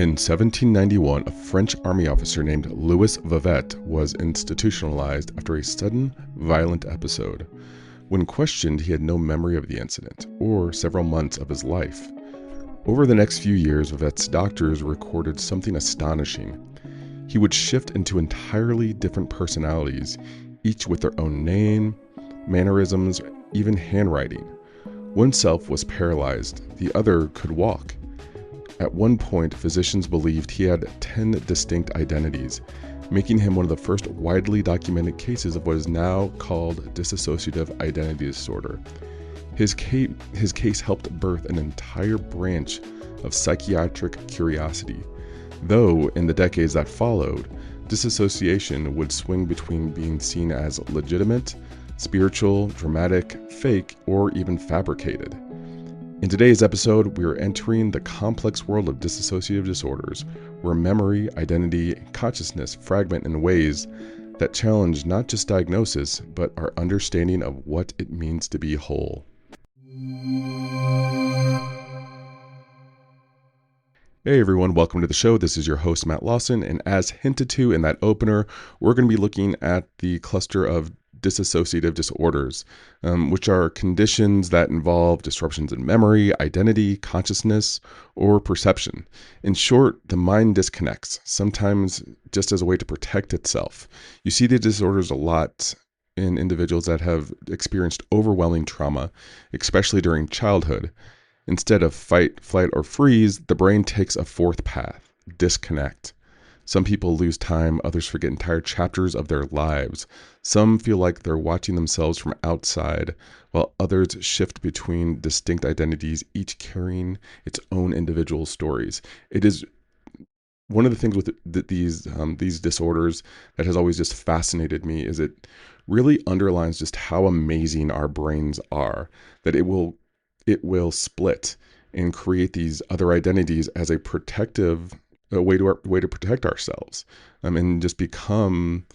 In 1791, a French army officer named Louis Veuvet was institutionalized after a sudden, violent episode. When questioned, he had no memory of the incident, or several months of his life. Over the next few years, Veuvet's doctors recorded something astonishing. He would shift into entirely different personalities, each with their own name, mannerisms, even handwriting. One self was paralyzed, the other could walk. At one point, physicians believed he had 10 distinct identities, making him one of the first widely documented cases of what is now called Dissociative Identity Disorder. His case helped birth an entire branch of psychiatric curiosity, though in the decades that followed, dissociation would swing between being seen as legitimate, spiritual, dramatic, fake, or even fabricated. In today's episode, we are entering the complex world of dissociative disorders, where memory, identity, and consciousness fragment in ways that challenge not just diagnosis, but our understanding of what it means to be whole. Hey everyone, welcome to the show. This is your host, Matt Lawson, and as hinted to in that opener, we're going to be looking at the cluster of dissociative disorders, which are conditions that involve disruptions in memory, identity, consciousness, or perception. In short, the mind disconnects, sometimes just as a way to protect itself. You see the disorders a lot in individuals that have experienced overwhelming trauma, especially during childhood. Instead of fight, flight, or freeze, the brain takes a fourth path, disconnect. Some people lose time, others forget entire chapters of their lives. Some feel like they're watching themselves from outside, while others shift between distinct identities, each carrying its own individual stories. It is one of the things with these disorders that has always just fascinated me is it really underlines just how amazing our brains are, that it will split and create these other identities as a protective way to protect ourselves, and just become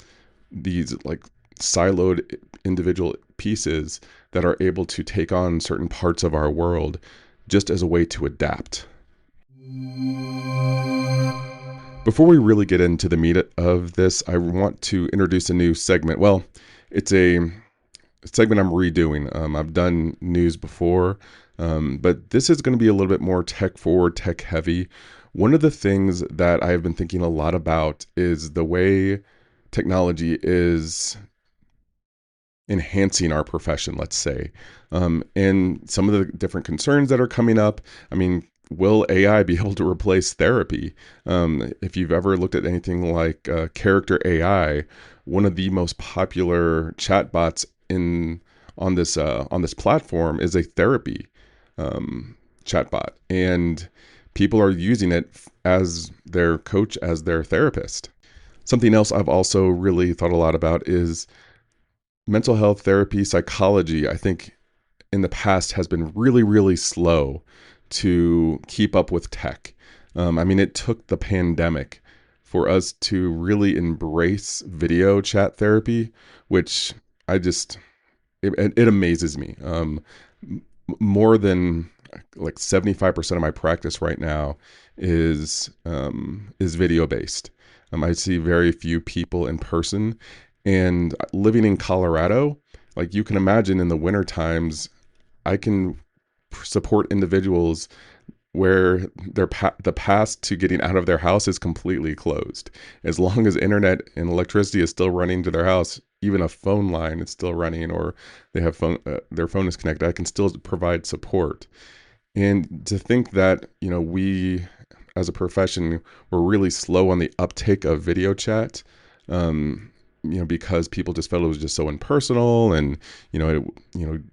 these like siloed individual pieces that are able to take on certain parts of our world just as a way to adapt. Before we really get into the meat of this, I want to introduce a new segment. Well, it's a segment I'm redoing. I've done news before, but this is going to be a little bit more tech forward, tech heavy. One of the things that I have been thinking a lot about is the way technology is enhancing our profession, let's say, and some of the different concerns that are coming up. I mean, will AI be able to replace therapy? If you've ever looked at anything like Character AI, one of the most popular chatbots on this platform is a therapy chatbot, and people are using it as their coach, as their therapist. Something else I've also really thought a lot about is mental health therapy, psychology. I think in the past has been really, really slow to keep up with tech. It took the pandemic for us to really embrace video chat therapy, which it amazes me. More than like 75% of my practice right now is video based. I see very few people in person, and living in Colorado, like you can imagine in the winter times, I can support individuals where the path to getting out of their house is completely closed. As long as internet and electricity is still running to their house, even a phone line is still running, or they have their phone is connected, I can still provide support. And to think that, we as a profession, we're really slow on the uptake of video chat, because people just felt it was just so impersonal, and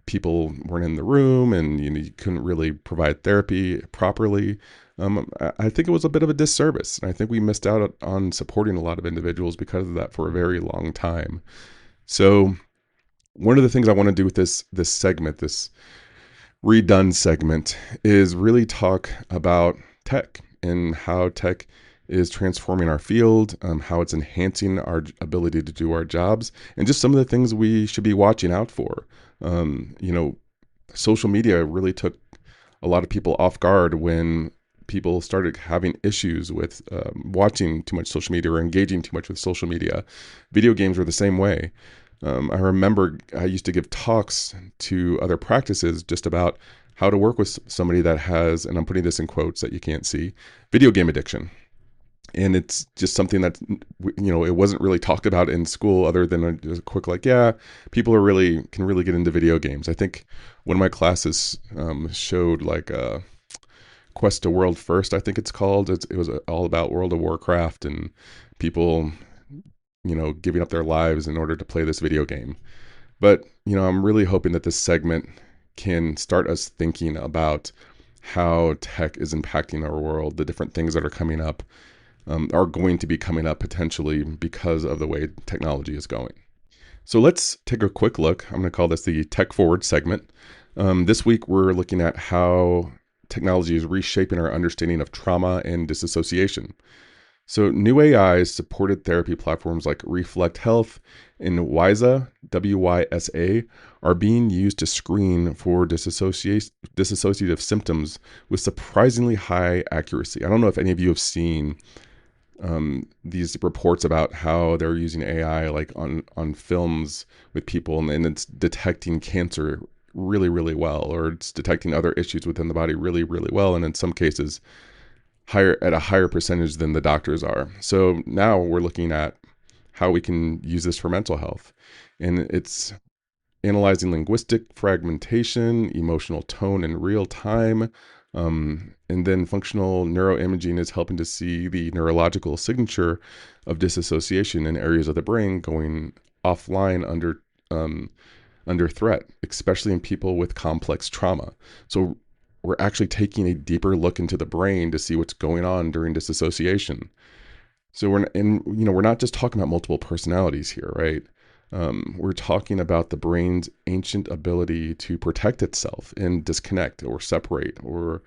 people weren't in the room, and you couldn't really provide therapy properly. I think it was a bit of a disservice, and I think we missed out on supporting a lot of individuals because of that for a very long time. So one of the things I want to do with this segment, this redone segment, is really talk about tech and how tech is transforming our field, how it's enhancing our ability to do our jobs, and just some of the things we should be watching out for. Social media really took a lot of people off guard when people started having issues with watching too much social media or engaging too much with social media. Video games were the same way. I remember I used to give talks to other practices just about how to work with somebody that has, and I'm putting this in quotes that you can't see, video game addiction. And it's just something that, it wasn't really talked about in school other than a quick, like, yeah, people can really get into video games. I think one of my classes showed like Quest to World First, I think it's called. It was all about World of Warcraft and people, giving up their lives in order to play this video game. But, I'm really hoping that this segment can start us thinking about how tech is impacting our world, the different things that are coming up, are going to be coming up potentially because of the way technology is going. So let's take a quick look. I'm going to call this the Tech Forward segment. This week, we're looking at how technology is reshaping our understanding of trauma and dissociation. So new AI supported therapy platforms like Reflect Health and WYSA, W-Y-S-A, are being used to screen for dissociative symptoms with surprisingly high accuracy. I don't know if any of you have seen these reports about how they're using AI like on films with people, and it's detecting cancer really, really well, or it's detecting other issues within the body really, really well, and in some cases at a higher percentage than the doctors are. So now we're looking at how we can use this for mental health, and it's analyzing linguistic fragmentation, emotional tone in real time. And then functional neuroimaging is helping to see the neurological signature of disassociation in areas of the brain going offline under threat, especially in people with complex trauma. So we're actually taking a deeper look into the brain to see what's going on during disassociation. So we're not just talking about multiple personalities here, right? We're talking about the brain's ancient ability to protect itself and disconnect or separate or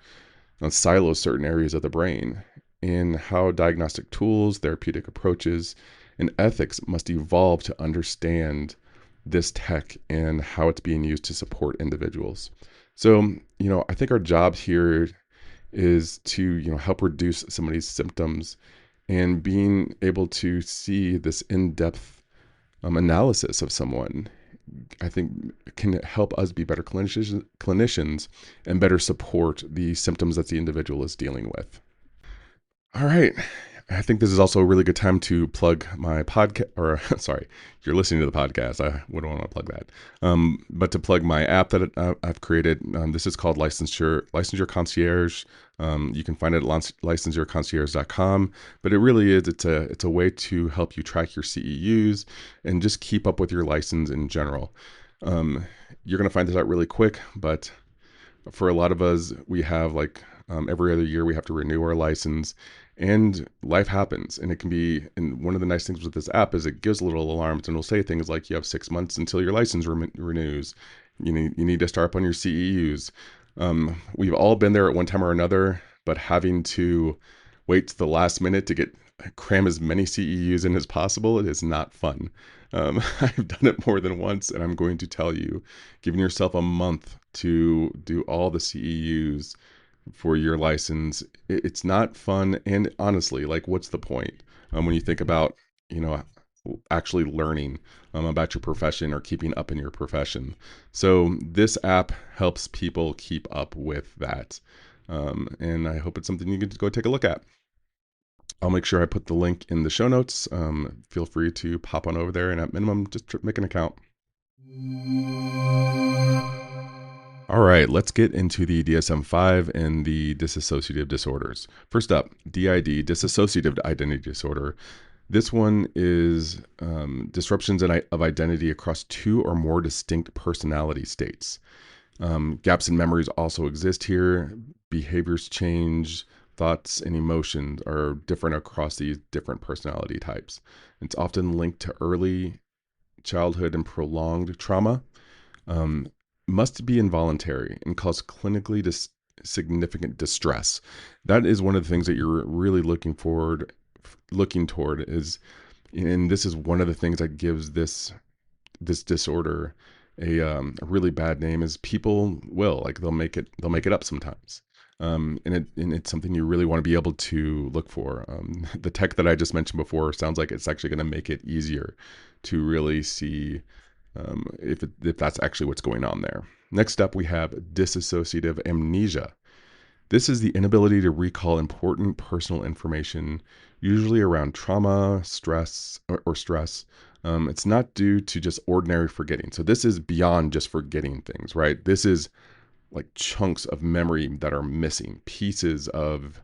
silo certain areas of the brain, and how diagnostic tools, therapeutic approaches, and ethics must evolve to understand this tech and how it's being used to support individuals. So, I think our job here is to, help reduce some of these symptoms, and being able to see this in-depth analysis of someone, I think, can help us be better clinicians and better support the symptoms that the individual is dealing with. All right. I think this is also a really good time to plug my podcast, or sorry, you're listening to the podcast. I wouldn't want to plug that. But to plug my app that I've created. This is called Licensure Concierge. You can find it at licensureconcierge.com. But it really is, it's a way to help you track your CEUs and just keep up with your license in general. You're going to find this out really quick, but for a lot of us, we have every other year we have to renew our license, and life happens, and it can be. And one of the nice things with this app is it gives little alarms, and it'll say things like you have 6 months until your license renews. You need to start up on your CEUs. We've all been there at one time or another, but having to wait to the last minute to cram as many CEUs in as possible, it is not fun. I've done it more than once, and I'm going to tell you, giving yourself a month to do all the CEUs for your license, it's not fun. And honestly, what's the point when you think about, actually learning about your profession or keeping up in your profession? So this app helps people keep up with that. And I hope it's something you can go take a look at. I'll make sure I put the link in the show notes. Feel free to pop on over there, and at minimum, just make an account. All right, let's get into the DSM-5 and the dissociative disorders. First up, DID, Dissociative Identity Disorder. This one is disruptions of identity across two or more distinct personality states. Gaps in memories also exist here. Behaviors change. Thoughts and emotions are different across these different personality types. It's often linked to early childhood and prolonged trauma. Must be involuntary and cause clinically significant distress. That is one of the things that you're really looking toward is, and this is one of the things that gives this disorder a really bad name, is people they'll make it up sometimes. And it's something you really want to be able to look for. The tech that I just mentioned before sounds like it's actually going to make it easier to really see if that's actually what's going on there. Next up, we have dissociative amnesia. This is the inability to recall important personal information, usually around trauma, stress, or stress. It's not due to just ordinary forgetting. So this is beyond just forgetting things, right? This is like chunks of memory that are missing, pieces of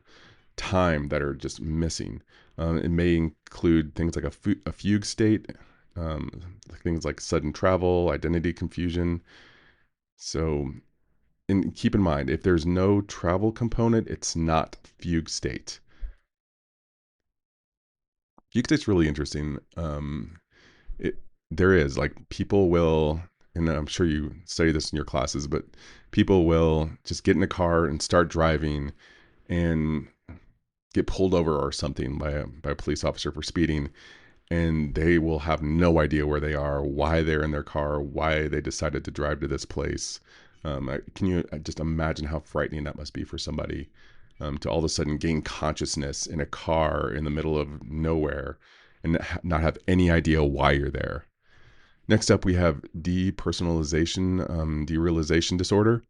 time that are just missing. It may include things like a fugue state, um, things like sudden travel, identity confusion. So, and keep in mind, if there's no travel component, it's not fugue state. Fugue state's really interesting. It there is like people will, and I'm sure you study this in your classes, but people will just get in a car and start driving and get pulled over or something by a police officer for speeding, and they will have no idea where they are, why they're in their car, why they decided to drive to this place. Can you just imagine how frightening that must be for somebody, to all of a sudden gain consciousness in a car in the middle of nowhere and not have any idea why you're there? Next up, we have depersonalization, derealization disorder.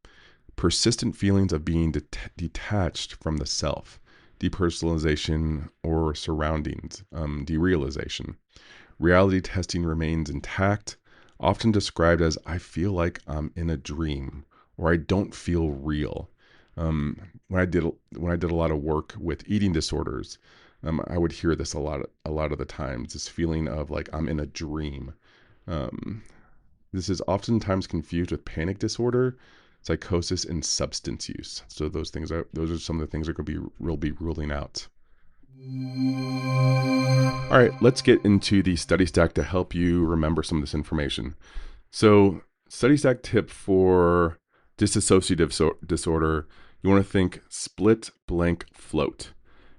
Persistent feelings of being detached from the self, depersonalization or surroundings, derealization. Reality testing remains intact, often described as I feel like I'm in a dream or I don't feel real. Um, when I did a lot of work with eating disorders, I would hear this a lot of the times. This feeling of like I'm in a dream. Um, this is oftentimes confused with panic disorder, psychosis, and substance use. So those are some of the things that we'll be ruling out. All right, let's get into the study stack to help you remember some of this information. So, study stack tip for dissociative disorder, you want to think split, blank, float.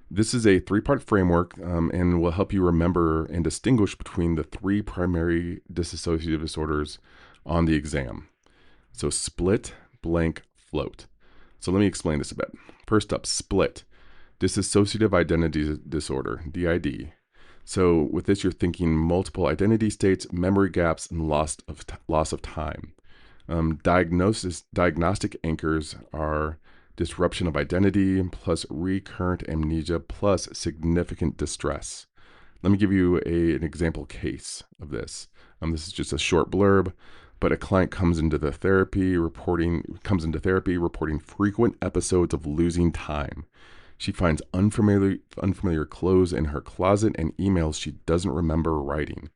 This is a three-part framework, and will help you remember and distinguish between the three primary dissociative disorders on the exam. So split, blank, float. So let me explain this a bit. First up, split. Dissociative Identity Disorder, DID. So with this, you're thinking multiple identity states, memory gaps, and loss of time. Diagnostic anchors are disruption of identity plus recurrent amnesia plus significant distress. Let me give you an example case of this. This is just a short blurb, but a client comes into therapy reporting frequent episodes of losing time. She finds unfamiliar clothes in her closet and emails she doesn't remember writing.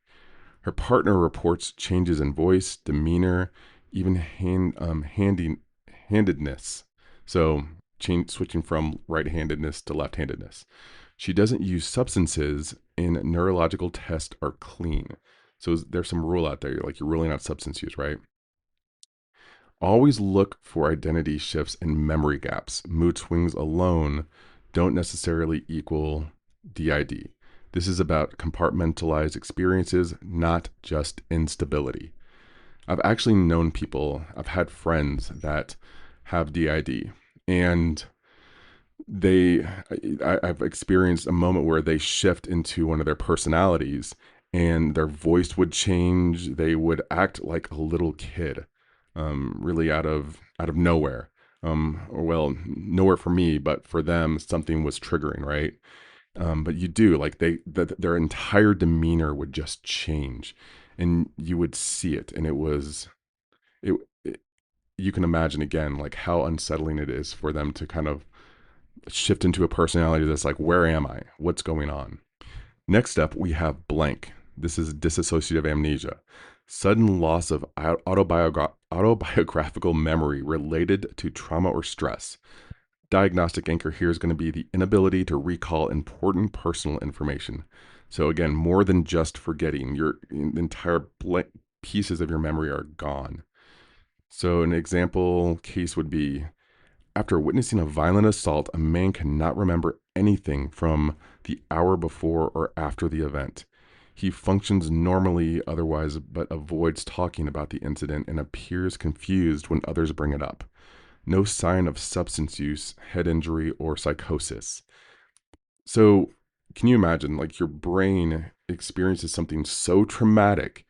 Her partner reports changes in voice, demeanor, even handedness. So switching from right-handedness to left-handedness. She doesn't use substances, and neurological tests are clean. So there's some rule out there, like you're ruling out substance use, right? Always look for identity shifts and memory gaps. Mood swings alone don't necessarily equal DID. This is about compartmentalized experiences, not just instability. I've actually known people, I've had friends that have DID, and I've experienced a moment where they shift into one of their personalities and their voice would change. They would act like a little kid, really out of nowhere. Or well, nowhere for me, but for them, something was triggering, right? But you do like their entire demeanor would just change, and you would see it, and it you can imagine again like how unsettling it is for them to kind of shift into a personality that's like, where am I? What's going on? Next up, we have blank. This is dissociative amnesia. Sudden loss of autobiographical memory related to trauma or stress. Diagnostic anchor here is going to be the inability to recall important personal information. So again, more than just forgetting, your entire blank pieces of your memory are gone. So an example case would be, after witnessing a violent assault, a man cannot remember anything from the hour before or after the event. He functions normally otherwise, but avoids talking about the incident and appears confused when others bring it up. No sign of substance use, head injury, or psychosis. So, can you imagine, like, your brain experiences something so traumatic,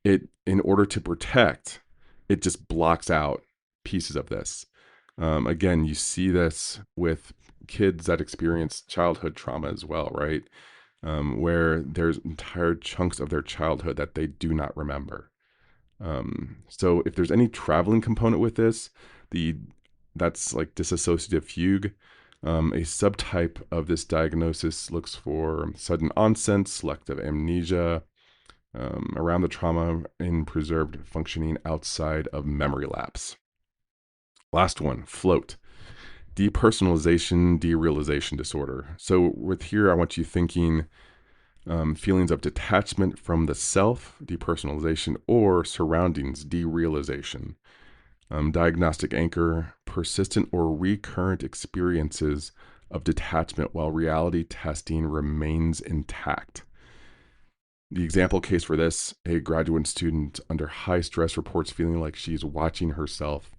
in order to protect, it just blocks out pieces of this. Again, you see this with kids that experience childhood trauma as well, right? Where there's entire chunks of their childhood that they do not remember. So if there's any traveling component with this, the that's like dissociative fugue. A subtype of this diagnosis looks for sudden onset, selective amnesia, around the trauma, and preserved functioning outside of memory lapse. Last one, float. Depersonalization, derealization disorder. So with here, I want you thinking feelings of detachment from the self, depersonalization, or surroundings, derealization. Diagnostic anchor, persistent or recurrent experiences of detachment while reality testing remains intact. The example case for this, a graduate student under high stress reports feeling like she's watching herself,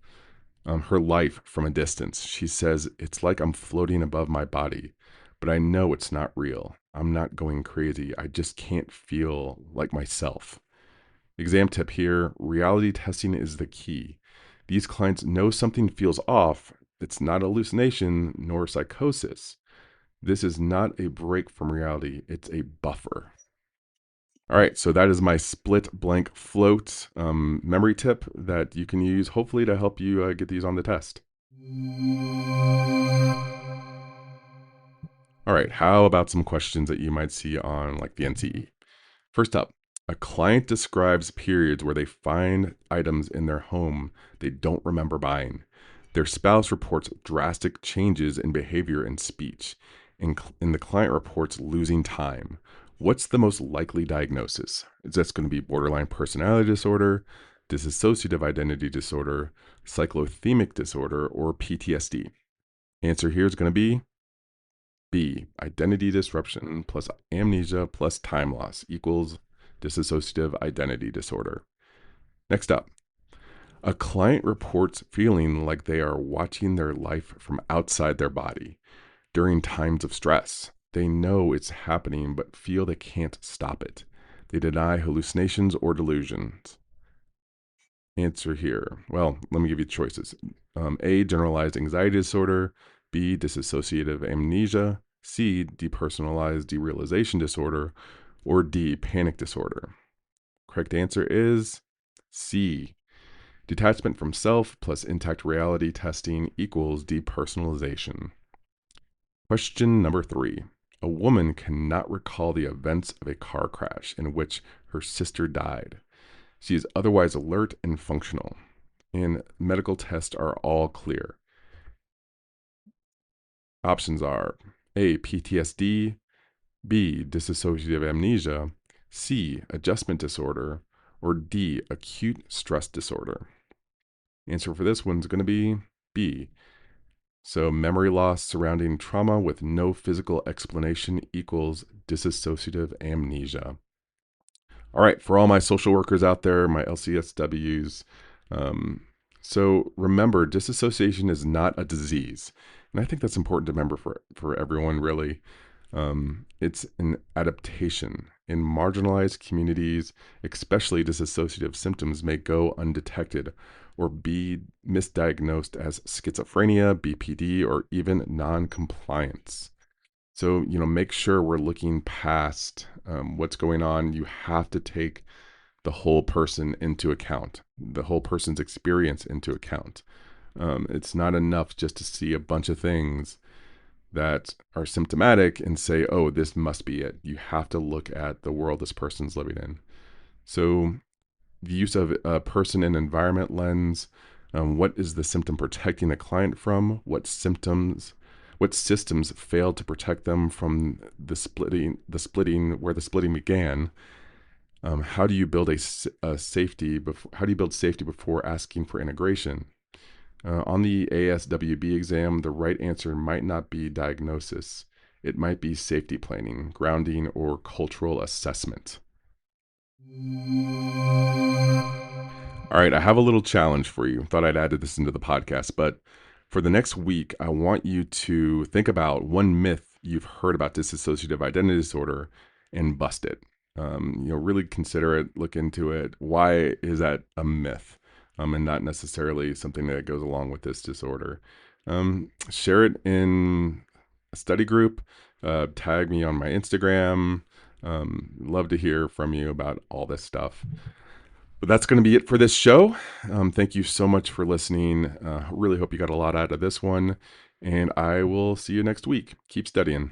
her life from a distance. She says, "It's like I'm floating above my body, but I know it's not real. I'm not going crazy. I just can't feel like myself." Exam tip here, reality testing is the key. These clients know something feels off. It's not hallucination nor psychosis. This is not a break from reality, it's a buffer. All right, so that is my split blank float memory tip that you can use hopefully to help you get these on the test. All right, how about some questions that you might see on like the NCE? First up, a client describes periods where they find items in their home they don't remember buying. Their spouse reports drastic changes in behavior and speech, and the client reports losing time. What's the most likely diagnosis? Is this going to be borderline personality disorder, dissociative identity disorder, cyclothemic disorder, or PTSD? Answer here is going to be B, identity disruption plus amnesia plus time loss equals dissociative identity disorder. Next up, a client reports feeling like they are watching their life from outside their body during times of stress. They know it's happening but feel they can't stop it. They deny hallucinations or delusions. Answer here. Well, let me give you choices. A, generalized anxiety disorder. B, dissociative amnesia. C, depersonalized derealization disorder. Or D, panic disorder. Correct answer is C. Detachment from self plus intact reality testing equals depersonalization. Question number 3. A woman cannot recall the events of a car crash in which her sister died. She is otherwise alert and functional, and medical tests are all clear. Options are A, PTSD, B, dissociative amnesia, C, adjustment disorder, or D, acute stress disorder. Answer for this one's going to be B. So memory loss surrounding trauma with no physical explanation equals dissociative amnesia. All right, for all my social workers out there, my LCSWs, so remember, disassociation is not a disease. And I think that's important to remember for everyone, really. It's an adaptation. In marginalized communities, especially dissociative symptoms may go undetected or be misdiagnosed as schizophrenia, BPD, or even non-compliance. So, make sure we're looking past what's going on. You have to take the whole person into account, the whole person's experience into account. It's not enough just to see a bunch of things that are symptomatic and say, oh, this must be it. You have to look at the world this person's living in. So the use of a person and environment lens, what is the symptom protecting the client from? What systems failed to protect them from the splitting where the splitting began? How do you build a safety? How do you build safety before asking for integration? On the ASWB exam, the right answer might not be diagnosis. It might be safety planning, grounding, or cultural assessment. All right, I have a little challenge for you. Thought I'd add this into the podcast, but for the next week, I want you to think about one myth you've heard about dissociative identity disorder and bust it. Really consider it, look into it. Why is that a myth, and not necessarily something that goes along with this disorder? Share it in a study group. Tag me on my Instagram. Love to hear from you about all this stuff. But that's going to be it for this show. Thank you so much for listening. Really hope you got a lot out of this one. And I will see you next week. Keep studying.